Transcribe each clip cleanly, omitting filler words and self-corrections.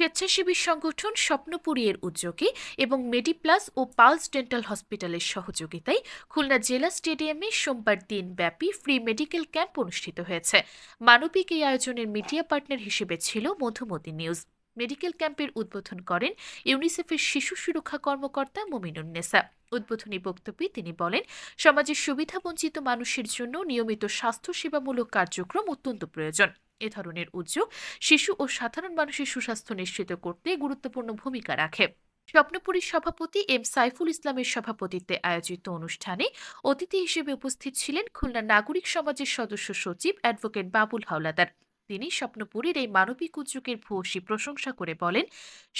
স্বেচ্ছাসেবী সংগঠন স্বপ্নপুরী এর উদ্যোগে এবং মেডিপ্লাস ও পালস ডেন্টাল হসপিটালের সহযোগিতায় খুলনা জেলা স্টেডিয়ামে সোমবার দিনব্যাপী ফ্রি মেডিকেল ক্যাম্প অনুষ্ঠিত হয়েছে। মানবিক এই আয়োজনের মিডিয়া পার্টনার হিসেবে ছিল মধুমতি নিউজ। মেডিকেল ক্যাম্পের উদ্বোধন করেন ইউনিসেফের শিশু সুরক্ষা কর্মকর্তা মুমিনুন্নেসা। উদ্বোধনী বক্তব্যে তিনি বলেন, সমাজের সুবিধাবঞ্চিত মানুষের জন্য নিয়মিত স্বাস্থ্যসেবামূলক কার্যক্রম অত্যন্ত প্রয়োজন। এ ধরনের উদ্যোগ শিশু ও সাধারণ মানুষের সুস্বাস্থ্য নিশ্চিত করতে গুরুত্বপূর্ণ ভূমিকা রাখে। স্বপ্নপুরীর সভাপতি এম সাইফুল ইসলামের সভাপতিত্বে আয়োজিত অনুষ্ঠানে অতিথি হিসেবে উপস্থিত ছিলেন খুলনা নাগরিক সমাজের সদস্য সচিব অ্যাডভোকেট বাবুল হাওলাদার। তিনি স্বপ্নপুরীর এই মানবিক উদ্যোগের ভূয়সী প্রশংসা করে বলেন,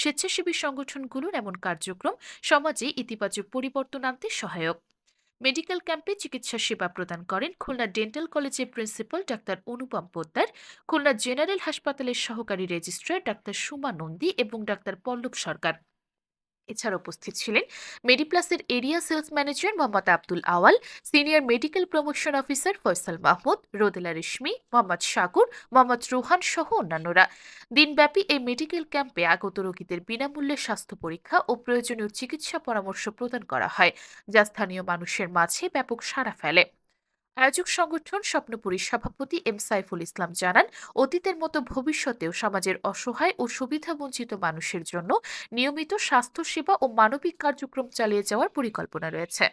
স্বেচ্ছাসেবী সংগঠনগুলোর এমন কার্যক্রম সমাজে ইতিবাচক পরিবর্তন আনতে সহায়ক। মেডিকেল ক্যাম্পে চিকিৎসা সেবা প্রদান করেন খুলনা ডেন্টাল কলেজের প্রিন্সিপাল ডাক্তার অনুপম পোদ্দার, খুলনা জেনারেল হাসপাতালের সহকারী রেজিস্ট্রার ডাক্তার সুমা নন্দী এবং ডাক্তার পল্লব সরকার। এছাড়া উপস্থিত ছিলেন মেডিপ্লাসের area sales manager Mohammad Abdul Awal, senior medical promotion officer Faisal Mahmud, Rodela Reshmi, Mohammad Sagar, Mohammad Rohan সহ অন্যান্যরা। দিনব্যাপী এই মেডিকেল ক্যাম্পে আগত রোগীদের বিনামূল্যে স্বাস্থ্য পরীক্ষা ও প্রয়োজনীয় চিকিৎসা পরামর্শ প্রদান করা হয়, যা স্থানীয় মানুষের মাঝে ব্যাপক সাড়া ফেলে। আয়োজক সংগঠন স্বপ্নপুরীর সভাপতি এম সাইফুল ইসলাম জানান, অতীতের মতো ভবিষ্যতেও সমাজের অসহায় ও সুবিধাবঞ্চিত মানুষের জন্য নিয়মিত স্বাস্থ্যসেবা ও মানবিক কার্যক্রম চালিয়ে যাওয়ার পরিকল্পনা রয়েছে।